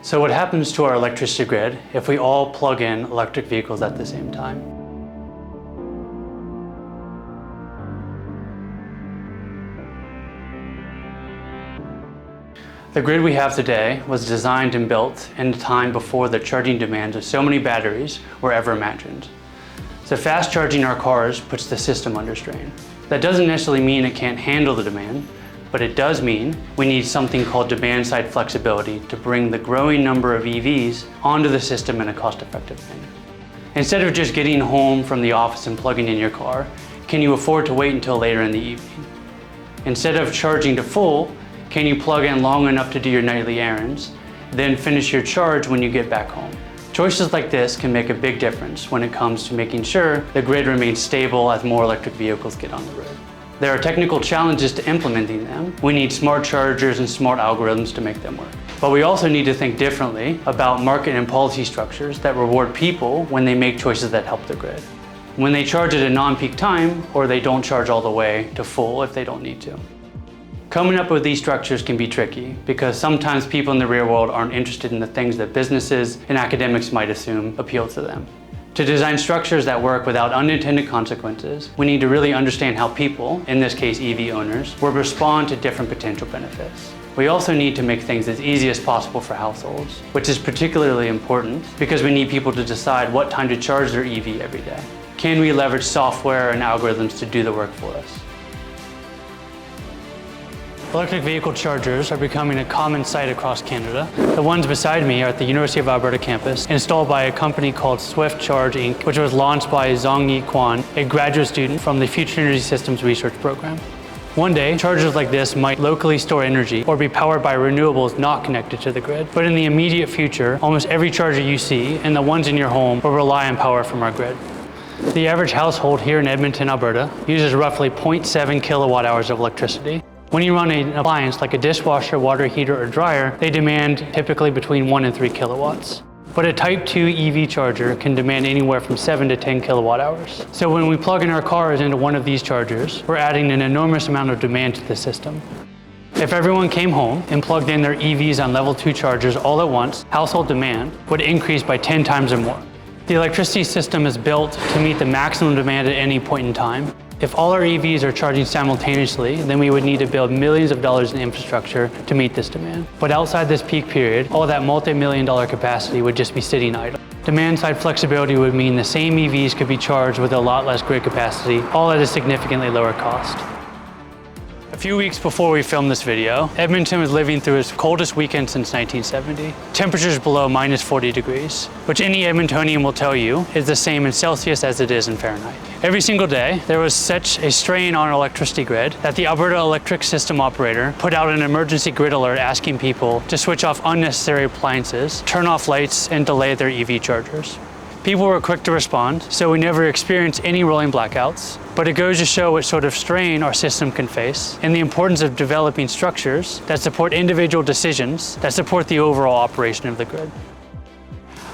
So what happens to our electricity grid if we all plug in electric vehicles at the same time? The grid we have today was designed and built in a time before the charging demands of so many batteries were ever imagined. So fast charging our cars puts the system under strain. That doesn't necessarily mean it can't handle the demand, but it does mean we need something called demand-side flexibility to bring the growing number of EVs onto the system in a cost-effective manner. Instead of just getting home from the office and plugging in your car, can you afford to wait until later in the evening? Instead of charging to full, can you plug in long enough to do your nightly errands, then finish your charge when you get back home? Choices like this can make a big difference when it comes to making sure the grid remains stable as more electric vehicles get on the road. There are technical challenges to implementing them. We need smart chargers and smart algorithms to make them work. But we also need to think differently about market and policy structures that reward people when they make choices that help the grid. When they charge at a non-peak time, or they don't charge all the way to full if they don't need to. Coming up with these structures can be tricky because sometimes people in the real world aren't interested in the things that businesses and academics might assume appeal to them. To design structures that work without unintended consequences, we need to really understand how people, in this case EV owners, will respond to different potential benefits. We also need to make things as easy as possible for households, which is particularly important because we need people to decide what time to charge their EV every day. Can we leverage software and algorithms to do the work for us? Electric vehicle chargers are becoming a common sight across Canada. The ones beside me are at the University of Alberta campus, installed by a company called Swift Charge Inc., which was launched by Zhongyi Quan, a graduate student from the Future Energy Systems Research Program. One day, chargers like this might locally store energy or be powered by renewables not connected to the grid. But in the immediate future, almost every charger you see and the ones in your home will rely on power from our grid. The average household here in Edmonton, Alberta, uses roughly 0.7 kilowatt hours of electricity. When you run an appliance like a dishwasher, water heater, or dryer, they demand typically between 1 and 3 kilowatts. But a Type 2 EV charger can demand anywhere from 7 to 10 kilowatt hours. So when we plug in our cars into one of these chargers, we're adding an enormous amount of demand to the system. If everyone came home and plugged in their EVs on level 2 chargers all at once, household demand would increase by 10 times or more. The electricity system is built to meet the maximum demand at any point in time. If all our EVs are charging simultaneously, then we would need to build millions of dollars in infrastructure to meet this demand. But outside this peak period, all that multi-million-dollar capacity would just be sitting idle. Demand-side flexibility would mean the same EVs could be charged with a lot less grid capacity, all at a significantly lower cost. A few weeks before we filmed this video, Edmonton was living through its coldest weekend since 1970. Temperatures below minus 40 degrees, which any Edmontonian will tell you is the same in Celsius as it is in Fahrenheit. Every single day, there was such a strain on our electricity grid that the Alberta Electric System Operator put out an emergency grid alert asking people to switch off unnecessary appliances, turn off lights, and delay their EV chargers. People were quick to respond, so we never experienced any rolling blackouts, but it goes to show what sort of strain our system can face and the importance of developing structures that support individual decisions that support the overall operation of the grid.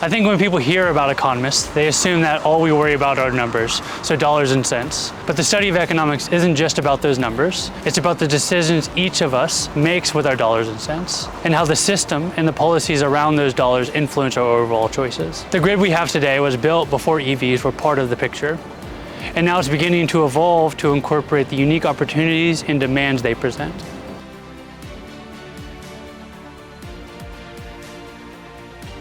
I think when people hear about economists, they assume that all we worry about are numbers, so dollars and cents. But the study of economics isn't just about those numbers. It's about the decisions each of us makes with our dollars and cents, and how the system and the policies around those dollars influence our overall choices. The grid we have today was built before EVs were part of the picture, and now it's beginning to evolve to incorporate the unique opportunities and demands they present.